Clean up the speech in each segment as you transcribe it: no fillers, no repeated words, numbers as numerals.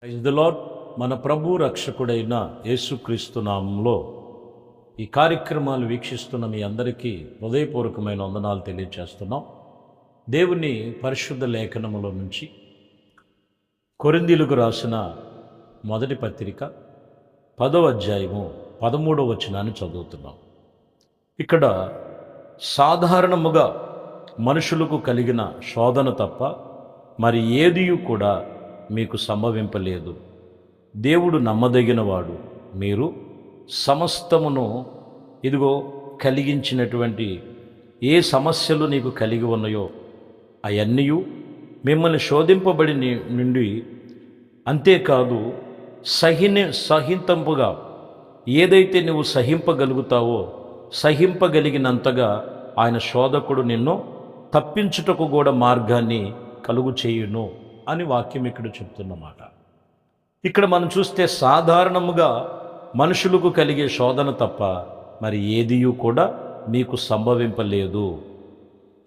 Praise the lord. మన ప్రభు రక్షకుడైన యేసుక్రీస్తు నామంలో ఈ కార్యక్రమాలు వీక్షిస్తున్న మీ అందరికీ హృదయపూర్వకమైన వందనాలు తెలియజేస్తున్నాం. దేవుని పరిశుద్ధ లేఖనములో నుంచి కొరింథీయులకు రాసిన మొదటి పత్రిక 10వ అధ్యాయము 13వ వచనాన్ని చదువుతున్నాం. ఇక్కడ సాధారణముగా మనుషులకు కలిగిన శోధన తప్ప మరి ఏదియూ కూడా మీకు సంభవింపలేదు. దేవుడు నమ్మదగినవాడు. మీరు సమస్తమును ఇదిగో కలిగించినటువంటి ఏ సమస్యలు నీకు కలిగి ఉన్నాయో అవన్నీ మిమ్మల్ని శోధింపబడి నుండి అంతేకాదు సహింతంపుగా ఏదైతే నువ్వు సహింపగలుగుతావో సహింపగలిగినంతగా ఆయన శోధకుడు నిన్ను తప్పించుటకు కూడా మార్గాన్ని కలుగు చేయును అని వాక్యం ఇక్కడ చెప్తున్నమాట. ఇక్కడ మనం చూస్తే సాధారణముగా మనుషులకు కలిగే శోధన తప్ప మరి ఏదియూ కూడా మీకు సంభవింపలేదు.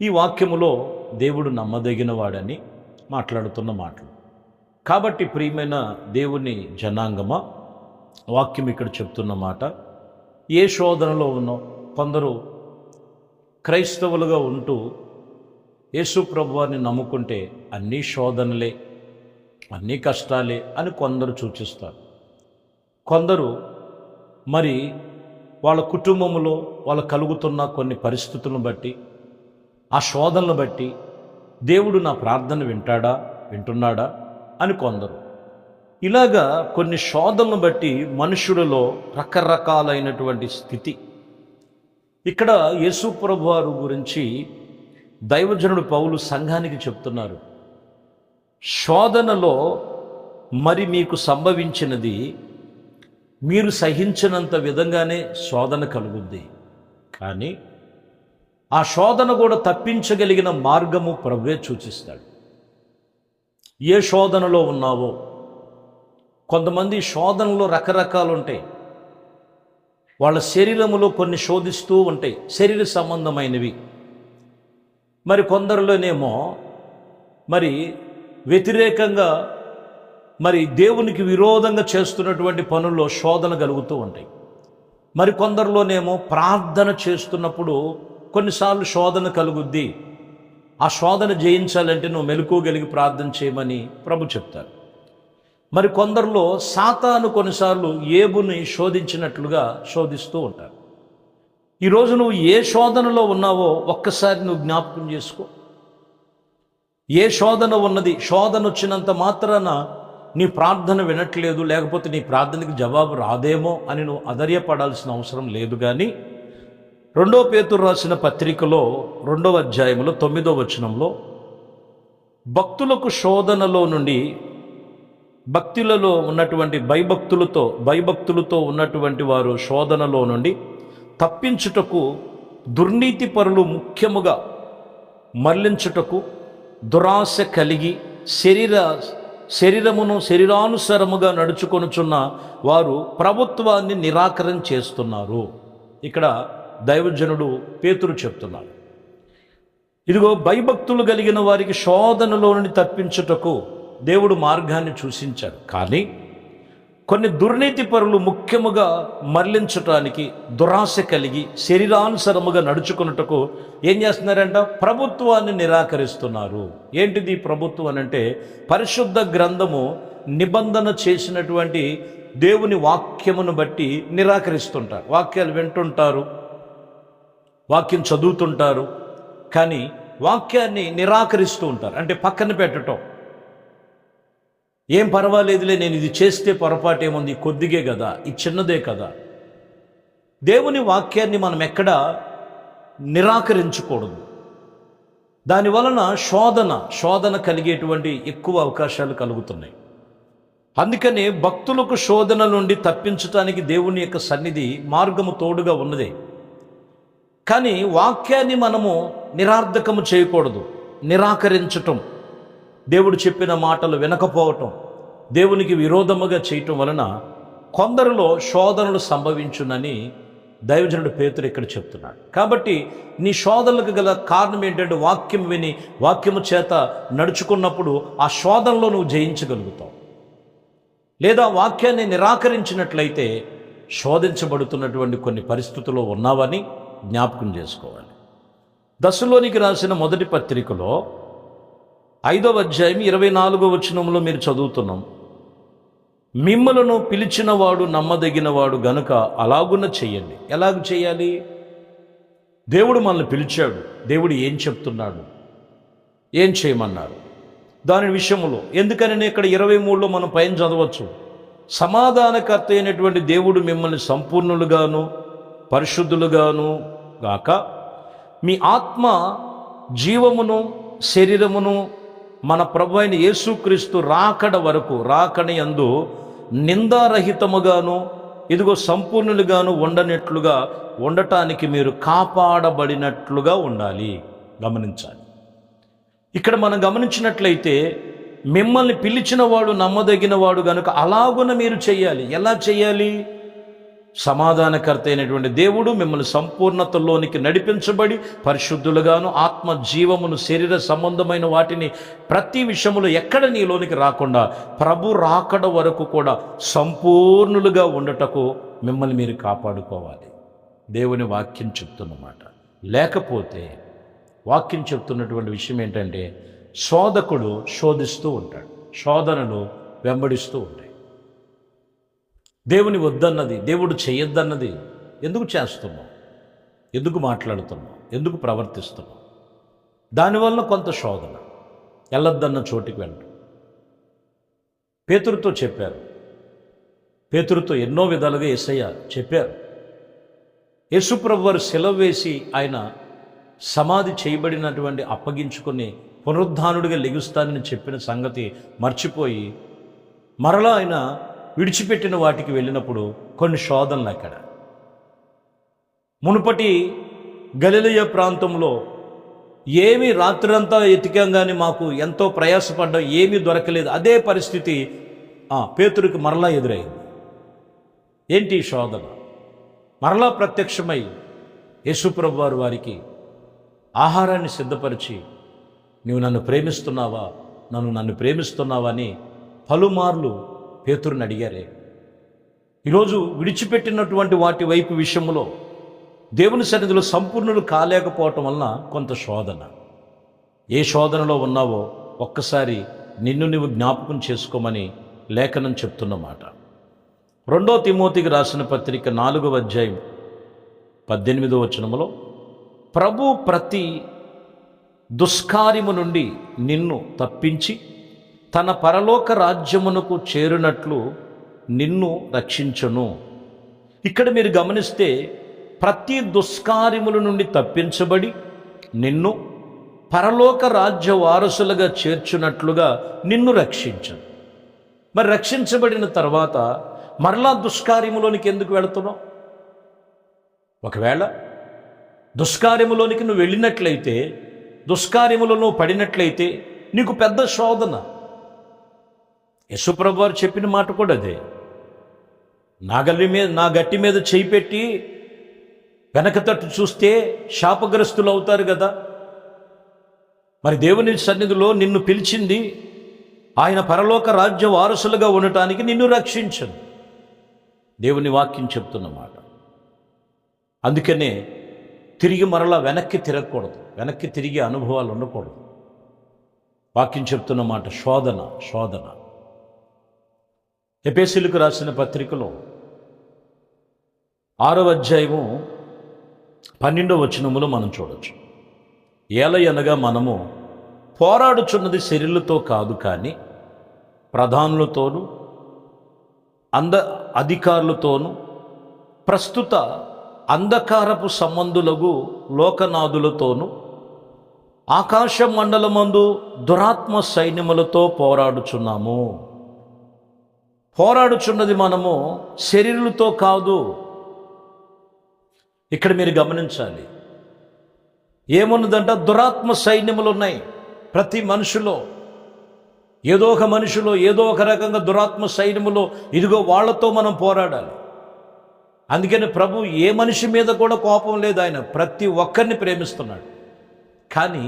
ఈ వాక్యములో దేవుడు నమ్మదగిన వాడని మాట్లాడుతున్న మాటలు కాబట్టి ప్రియమైన దేవుని జనాంగమా, వాక్యం ఇక్కడ చెప్తున్న మాట, ఏ శోధనలో ఉన్నో కొందరు క్రైస్తవులుగా ఉంటూ యేసు ప్రభువారిని నమ్ముకుంటే అన్నీ శోధనలే, అన్నీ కష్టాలే అని కొందరు సూచిస్తారు. కొందరు మరి వాళ్ళ కుటుంబంలో వాళ్ళు కలుగుతున్న కొన్ని పరిస్థితులను బట్టి ఆ శోధనలను బట్టి దేవుడు నా ప్రార్థన వింటున్నాడా అని కొందరు. ఇలాగా కొన్ని శోధనలను బట్టి మనుషులలో రకరకాలైనటువంటి స్థితి. ఇక్కడ యేసు ప్రభువారు గురించి దైవజనుడు పౌలు సంఘానికి చెప్తున్నారు. శోధనలో మరి మీకు సంభవించినది మీరు సహించినంత విధంగానే శోధన కలుగుద్ది, కానీ ఆ శోధన కూడా తప్పించగలిగిన మార్గము ప్రభువే సూచిస్తాడు. ఏ శోధనలో ఉన్నావో, కొంతమంది శోధనలో రకరకాలు ఉంటాయి. వాళ్ళ శరీరములో కొన్ని శోధిస్తూ ఉంటాయి, శరీర సంబంధమైనవి. మరి కొందరిలోనేమో మరి వ్యతిరేకంగా మరి దేవునికి విరోధంగా చేస్తున్నటువంటి పనుల్లో శోధన కలుగుతూ ఉంటాయి. మరి కొందరిలోనేమో ప్రార్థన చేస్తున్నప్పుడు కొన్నిసార్లు శోధన కలుగుద్ది. ఆ శోధన జయించాలంటే నువ్వు మెలకువగలిగి ప్రార్థన చేయమని ప్రభు చెప్తారు. మరి కొందరిలో సాతాను కొన్నిసార్లు ఏబుని శోధించినట్లుగా శోధిస్తూ ఉంటారు. ఈరోజు నువ్వు ఏ శోధనలో ఉన్నావో ఒక్కసారి నువ్వు జ్ఞాపకం చేసుకో. ఏ శోధన ఉన్నది? శోధన వచ్చినంత మాత్రాన నీ ప్రార్థన వినట్లేదు, లేకపోతే నీ ప్రార్థనకి జవాబు రాదేమో అని నువ్వు అధైర్యపడాల్సిన అవసరం లేదు. కానీ 2 పేతురు రాసిన పత్రికలో 2వ అధ్యాయంలో 9వ వచనంలో భక్తులకు శోధనలో నుండి భక్తులలో ఉన్నటువంటి భయభక్తులతో ఉన్నటువంటి వారు శోధనలో నుండి తప్పించుటకు దుర్నీతి పరులు ముఖ్యముగా మరలించుటకు దురాశ కలిగి శరీరానుసారముగా నడుచుకొనుచున్న వారు ప్రభుత్వాన్ని నిరాకరణ చేస్తున్నారు. ఇక్కడ దైవజనుడు పేతురు చెప్తున్నాడు. ఇదిగో భయభక్తులు కలిగిన వారికి శోధనలో నుండి తప్పించుటకు దేవుడు మార్గాన్ని సూచించాడు, కానీ కొన్ని దుర్నీతి పరులు ముఖ్యముగా మరలించటానికి దురాశ కలిగి శరీరానుసరముగా నడుచుకున్నటకు ఏం చేస్తున్నారంట? ప్రభుత్వాన్ని నిరాకరిస్తున్నారు. ఏంటిది ప్రభుత్వం అని అంటే, పరిశుద్ధ గ్రంథము నిబంధన చేసినటువంటి దేవుని వాక్యమును బట్టి నిరాకరిస్తుంటారు. వాక్యాలు వింటుంటారు, వాక్యం చదువుతుంటారు, కానీ వాక్యాన్ని నిరాకరిస్తూ ఉంటారు. అంటే పక్కన పెట్టడం, ఏం పర్వాలేదులే, నేను ఇది చేస్తే పొరపాటు ఏముంది, కొద్దిగే కదా, ఇది చిన్నదే కదా. దేవుని వాక్యాన్ని మనం ఎక్కడా నిరాకరించకూడదు. దానివలన శోధన కలిగేటువంటి ఎక్కువ అవకాశాలు కలుగుతున్నాయి. అందుకనే భక్తులకు శోధన నుండి తప్పించటానికి దేవుని యొక్క సన్నిధి మార్గము తోడుగా ఉన్నదే. కానీ వాక్యాన్ని మనము నిరార్థకము చేయకూడదు. నిరాకరించటం, దేవుడు చెప్పిన మాటలు వినకపోవటం, దేవునికి విరోధముగా చేయటం వలన కొందరిలో శోధనలు సంభవించునని దైవజనుడు పేతురు ఇక్కడ చెప్తున్నాడు. కాబట్టి నీ శోధనలకు గల కారణం ఏంటంటే వాక్యం విని వాక్యము చేత నడుచుకున్నప్పుడు ఆ శోధనలో నువ్వు జయించగలుగుతావు. లేదా వాక్యాన్ని నిరాకరించినట్లయితే శోధించబడుతున్నటువంటి కొన్ని పరిస్థితుల్లో ఉన్నావని జ్ఞాపకం చేసుకోవాలి. దశలోనికి రాసిన మొదటి పత్రికలో 5వ అధ్యాయం 24వ వచనంలో మీరు చదువుతున్నాం, మిమ్మలను పిలిచినవాడు నమ్మదగినవాడు గనుక అలాగున చెయ్యండి. ఎలాగ చేయాలి? దేవుడు మనల్ని పిలిచాడు, దేవుడు ఏం చెప్తున్నాడు, ఏం చేయమన్నారు దాని విషయంలో. ఎందుకని నేను ఇక్కడ 23లో మనం పైన చదవచ్చు, సమాధానకర్త అయినటువంటి దేవుడు మిమ్మల్ని సంపూర్ణులుగాను పరిశుద్ధులుగాను గాక మీ ఆత్మ జీవమును శరీరమును మన ప్రభు అయిన యేసుక్రీస్తు రాకడ వరకు రాకని యందు నిందారహితముగాను ఇదిగో సంపూర్ణులుగాను ఉండటానికి మీరు కాపాడబడినట్లుగా ఉండాలి. గమనించాలి. ఇక్కడ మనం గమనించినట్లయితే మిమ్మల్ని పిలిచిన వాడు నమ్మదగిన వాడు గనుక అలాగున మీరు చేయాలి. ఎలా చేయాలి? సమాధానకర్త అయినటువంటి దేవుడు మిమ్మల్ని సంపూర్ణతలోనికి నడిపించబడి పరిశుద్ధులుగాను ఆత్మ జీవమును శరీర సంబంధమైన వాటిని ప్రతి విషయములో ఎక్కడ నీలోనికి రాకుండా ప్రభు రాకడ వరకు కూడా సంపూర్ణులుగా ఉండటకు మిమ్మల్ని మీరు కాపాడుకోవాలి. దేవుని వాక్యం చెప్తున్నమాట. లేకపోతే వాక్యం చెప్తున్నటువంటి విషయం ఏంటంటే శోధకుడు శోధిస్తూ ఉంటాడు, శోధనలు వెంబడిస్తూ ఉంటాయి. దేవుని వద్దన్నది, దేవుడు చేయొద్దన్నది ఎందుకు చేస్తున్నాం, ఎందుకు మాట్లాడుతున్నాం, ఎందుకు ప్రవర్తిస్తున్నాం? దానివల్ల కొంత శోధన. వెళ్ళొద్దన్న చోటికి వెళ్ళడం. పేతురుతో చెప్పారు, పేతురుతో ఎన్నో విధాలుగా యేసయ్య చెప్పారు. యేసుప్రభు వారు సెలవు వేసి ఆయన సమాధి చేయబడినటువంటి అప్పగించుకొని పునరుద్ధానుడిగా లెగుస్తానని చెప్పిన సంగతి మర్చిపోయి మరలా ఆయన విడిచిపెట్టిన వాటికి వెళ్ళినప్పుడు కొన్ని శోధనలు అక్కడ. మునుపటి గలిలయ ప్రాంతంలో ఏమీ రాత్రంతా ఎతికాం కానీ మాకు ఎంతో ప్రయాసపడ్డాం, ఏమీ దొరకలేదు. అదే పరిస్థితి పేతురుకి మరలా ఎదురైంది. ఏంటి శోధన? మరలా ప్రత్యక్షమై యేసుప్రభు వారు వారికి ఆహారాన్ని సిద్ధపరిచి నీవు నన్ను ప్రేమిస్తున్నావా, నన్ను ప్రేమిస్తున్నావా అని పలుమార్లు పేతురుని అడిగారే. ఈరోజు విడిచిపెట్టినటువంటి వాటి వైపు విషయంలో దేవుని సన్నిధిలో సంపూర్ణులు కాలేకపోవటం వలన కొంత శోధన. ఏ శోధనలో ఉన్నావో ఒక్కసారి నిన్ను నువ్వు జ్ఞాపకం చేసుకోమని లేఖనం చెప్తున్నమాట. 2 తిమోతికి రాసిన పత్రిక 4వ అధ్యాయం 18వ వచనములో ప్రభు ప్రతి దుష్కార్యము నుండి నిన్ను తప్పించి తన పరలోక రాజ్యమునకు చేరునట్లు నిన్ను రక్షించును. ఇక్కడ మీరు గమనిస్తే ప్రతి దుష్కార్యముల నుండి తప్పించబడి నిన్ను పరలోక రాజ్య వారసులుగా చేర్చున్నట్లుగా నిన్ను రక్షించను. మరి రక్షించబడిన తర్వాత మరలా దుష్కార్యములోనికి ఎందుకు వెళుతున్నావు? ఒకవేళ దుష్కార్యములోనికి నువ్వు వెళ్ళినట్లయితే, దుష్కార్యములో నువ్వు పడినట్లయితే నీకు పెద్ద శోధన. యేసుప్రభు వారు చెప్పిన మాట కూడా అదే. నా గట్టి మీద చేయి పెట్టి వెనక తట్టు చూస్తే శాపగ్రస్తులు అవుతారు కదా. మరి దేవుని సన్నిధిలో నిన్ను పిలిచింది ఆయన పరలోక రాజ్య వారసులుగా ఉండటానికి, నిన్ను రక్షించను. దేవుని వాక్యం చెప్తున్నమాట. అందుకనే తిరిగి మరలా వెనక్కి తిరగకూడదు, వెనక్కి తిరిగే అనుభవాలు ఉండకూడదు. వాక్యం చెప్తున్నమాట శోధన. ఎఫెసీయులకు రాసిన పత్రికలో 6వ అధ్యాయము 12వ వచనములో మనం చూడొచ్చు. ఏలయనగా మనము పోరాడుచున్నది శరీరులతో కాదు కానీ ప్రధానులతోనూ అధికారులతోనూ ప్రస్తుత అంధకారపు సంబంధులకు లోకనాథులతోనూ ఆకాశ మండలమందు దురాత్మ సైన్యములతో పోరాడుచున్నాము. పోరాడుచున్నది మనము శరీరులతో కాదు. ఇక్కడ మీరు గమనించాలి. ఏమున్నదంట? దురాత్మ సైన్యములు ఉన్నాయి ప్రతి మనిషిలో. ఏదో ఒక మనిషిలో ఏదో ఒక రకంగా దురాత్మ సైన్యములో ఇదిగో వాళ్ళతో మనం పోరాడాలి. అందుకని ప్రభు ఏ మనిషి మీద కూడా కోపం లేదు, ఆయన ప్రతి ఒక్కరిని ప్రేమిస్తున్నాడు. కానీ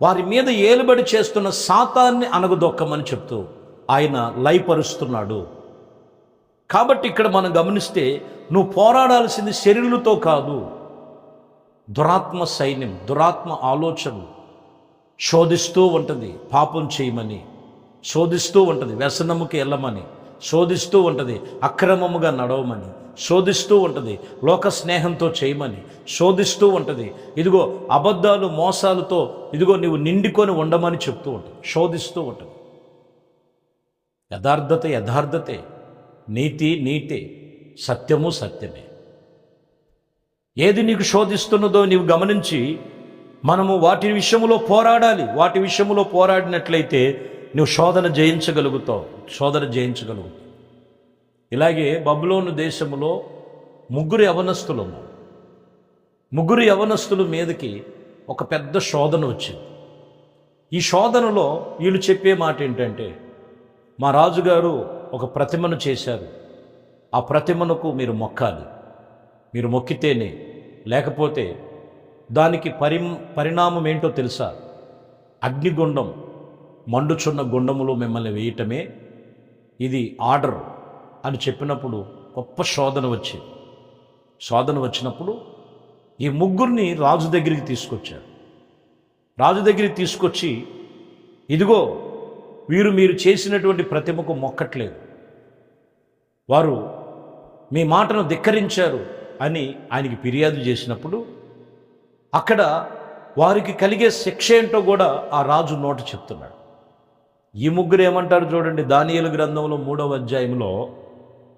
వారి మీద ఏలుబడి చేస్తున్న సాతాన్ని అనగదొక్కమని చెప్తూ ఆయన లయపరుస్తున్నాడు. కాబట్టి ఇక్కడ మనం గమనిస్తే నువ్వు పోరాడాల్సింది శరీరులతో కాదు. దురాత్మ సైన్యం, దురాత్మ ఆలోచన శోధిస్తూ ఉంటుంది. పాపం చేయమని శోధిస్తూ ఉంటుంది, వ్యసనముకి వెళ్ళమని శోధిస్తూ ఉంటుంది, అక్రమముగా నడవమని శోధిస్తూ ఉంటుంది, లోక స్నేహంతో చేయమని శోధిస్తూ ఉంటుంది, ఇదిగో అబద్ధాలు మోసాలతో ఇదిగో నువ్వు నిండుకొని ఉండమని చెప్తూ ఉంటుంది, శోధిస్తూ ఉంటుంది. యథార్థత యథార్థతే, నీతి నీతే, సత్యము సత్యమే. ఏది నీకు శోధిస్తున్నదో నీవు గమనించి మనము వాటి విషయంలో పోరాడాలి. వాటి విషయంలో పోరాడినట్లయితే నువ్వు శోధన జయించగలుగుతావు. ఇలాగే బబులోను దేశంలో ముగ్గురు యవనస్తులు ఉన్నారు. ముగ్గురు యవనస్తుల మీదకి ఒక పెద్ద శోధన వచ్చింది. ఈ శోధనలో వీళ్ళు చెప్పే మాట ఏంటంటే, మా రాజుగారు ఒక ప్రతిమను చేశారు, ఆ ప్రతిమకు మీరు మొక్కాలి, మీరు మొక్కితేనే, లేకపోతే దానికి పరిణామం ఏంటో తెలుసా? అగ్నిగుండం, మండుచున్న గుండములో మిమ్మల్ని వేయటమే ఇది ఆర్డర్ అని చెప్పినప్పుడు గొప్ప శోధన వచ్చింది. శోధన వచ్చినప్పుడు ఈ ముగ్గురిని రాజు దగ్గరికి తీసుకొచ్చారు. రాజు దగ్గరికి తీసుకొచ్చి, ఇదిగో వీరు మీరు చేసినటువంటి ప్రతిమకు మొక్కట్లేదు, వారు మీ మాటను ధిక్కరించారు అని ఆయనకి ఫిర్యాదు చేసినప్పుడు అక్కడ వారికి కలిగే శిక్ష ఏంటో కూడా ఆ రాజు నోట చెప్తున్నాడు. ఈ ముగ్గురు ఏమంటారు చూడండి, దానియేలు గ్రంథంలో 3వ అధ్యాయంలో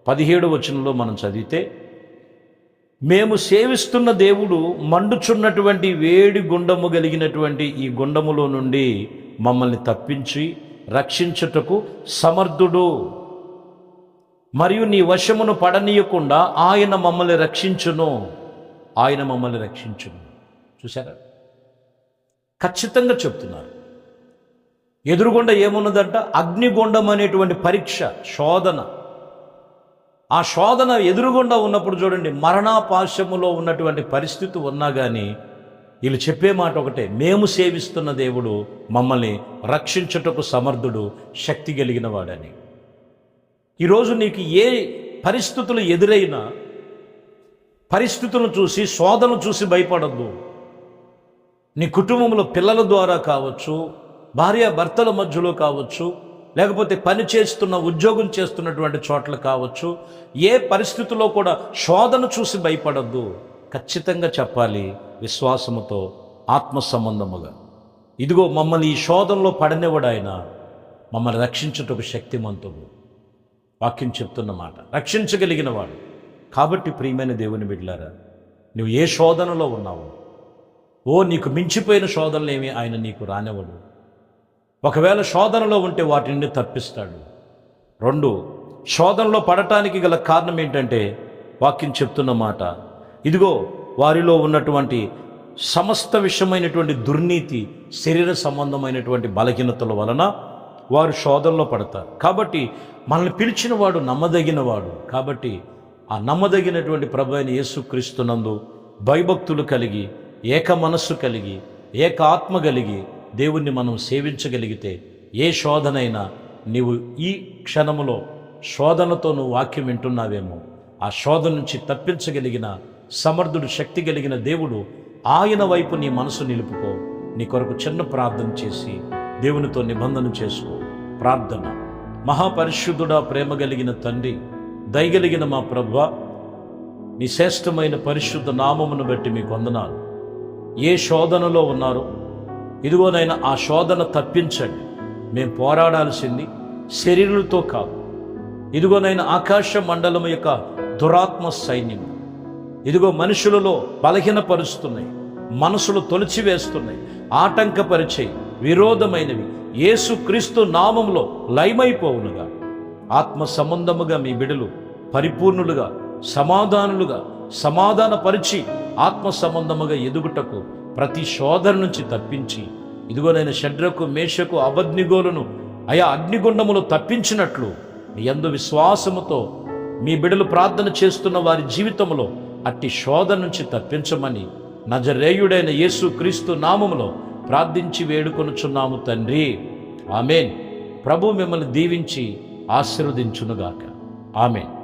17వ వచనంలో మనం చదివితే, మేము సేవిస్తున్న దేవుడు మండుచున్నటువంటి వేడి గుండము కలిగినటువంటి ఈ గుండములో నుండి మమ్మల్ని తప్పించి రక్షించుటకు సమర్థుడు, మరియు నీ వశమును పడనీయకుండా ఆయన మమ్మల్ని రక్షించును. చూసారా? ఖచ్చితంగా చెప్తున్నారు. ఎదురుగుండ ఏమున్నదంట? అగ్నిగుండం అనేటువంటి పరీక్ష, శోధన. ఆ శోధన ఎదురుగుండా ఉన్నప్పుడు చూడండి, మరణాపాశములో ఉన్నటువంటి పరిస్థితి ఉన్నా కానీ వీళ్ళు చెప్పే మాట ఒకటే, మేము సేవిస్తున్న దేవుడు మమ్మల్ని రక్షించుటకు సమర్థుడు, శక్తి కలిగిన వాడని. ఈరోజు నీకు ఏ పరిస్థితులు ఎదురైనా పరిస్థితులను చూసి, శోధనలు చూసి భయపడద్దు. నీ కుటుంబంలో పిల్లల ద్వారా కావచ్చు, భార్య భర్తల మధ్యలో కావచ్చు, లేకపోతే పని చేస్తున్న ఉద్యోగం చేస్తున్నటువంటి చోట్ల కావచ్చు, ఏ పరిస్థితుల్లో కూడా శోధన చూసి భయపడద్దు. ఖచ్చితంగా చెప్పాలి విశ్వాసముతో, ఆత్మ సంబంధముగా, ఇదిగో మమ్మల్ని ఈ శోధనలో పడనివ్వడు ఆయన, మమ్మల్ని రక్షించుటకు శక్తిమంతుడు. వాక్యం చెప్తున్న మాట, రక్షించగలిగిన వాడు. కాబట్టి ప్రియమైన దేవుని బిడ్డలారా, నువ్వు ఏ శోధనలో ఉన్నావు, నీకు మించిపోయిన శోధనలేమి ఆయన నీకు రానివ్వడు. ఒకవేళ శోధనలో ఉంటే వాటి నుండి తప్పిస్తాడు. 2, శోధనలో పడటానికి గల కారణం ఏంటంటే వాక్యం చెప్తున్న మాట, ఇదిగో వారిలో ఉన్నటువంటి సమస్త విషయమైనటువంటి దుర్నీతి, శరీర సంబంధమైనటువంటి బలహీనతల వలన వారు శోధనలో పడతారు. కాబట్టి మనల్ని పిలిచిన వాడు నమ్మదగిన వాడు. కాబట్టి ఆ నమ్మదగినటువంటి ప్రభు అయిన యేసుక్రీస్తునందు భయభక్తులు కలిగి, ఏక మనస్సు కలిగి, ఏక ఆత్మ కలిగి దేవుణ్ణి మనం సేవించగలిగితే ఏ శోధనైనా, నీవు ఈ క్షణములో శోధనతో నువ్వు వాక్యం వింటున్నావేమో, ఆ శోధన నుంచి తప్పించగలిగిన సమర్థుడు, శక్తి కలిగిన దేవుడు, ఆయన వైపు నీ మనసు నిలుపుకో. నీ కొరకు చిన్న ప్రార్థన చేసి దేవునితో నిబంధన చేసుకో. ప్రార్థన. మహాపరిశుద్ధుడా, ప్రేమ కలిగిన తండ్రి, దయగలిగిన మా ప్రభువా, నీ శ్రేష్టమైన పరిశుద్ధ నామమును బట్టి మీకు వందనాలు. ఏ శోధనలో ఉన్నారో ఇదిగోనైనా ఆ శోధన తప్పించండి. మేము పోరాడాల్సింది శరీరులతో కాదు, ఇదిగోనైనా ఆకాశ మండలం యొక్క దురాత్మ సైన్యం ఇదిగో మనుషులలో బలహీనపరుస్తున్నాయి, మనసులు తొలిచివేస్తున్నాయి, ఆటంకపరిచే విరోధమైనవి యేసుక్రీస్తు నామములో లయమైపోవునుగా. ఆత్మ సంబంధముగా మీ బిడలు పరిపూర్ణులుగా, సమాధానులుగా, సమాధానపరిచి ఆత్మ సంబంధముగా ఎదుగుటకు ప్రతి శోధన నుంచి తప్పించి, ఇదిగోనైనా షడ్రకు, మేషకు, అబద్నిగోలను అయా అగ్నిగుండములు తప్పించినట్లు మీ యందు విశ్వాసముతో మీ బిడలు ప్రార్థన చేస్తున్న వారి జీవితంలో అట్టి శోధన నుంచి తప్పించమని నజరేయుడైన యేసుక్రీస్తు నామములో ప్రార్థించి వేడుకొనుచున్నాము తండ్రి. ఆమేన్. ప్రభు మిమ్మల్ని దీవించి ఆశీర్వదించునుగాక. ఆమేన్.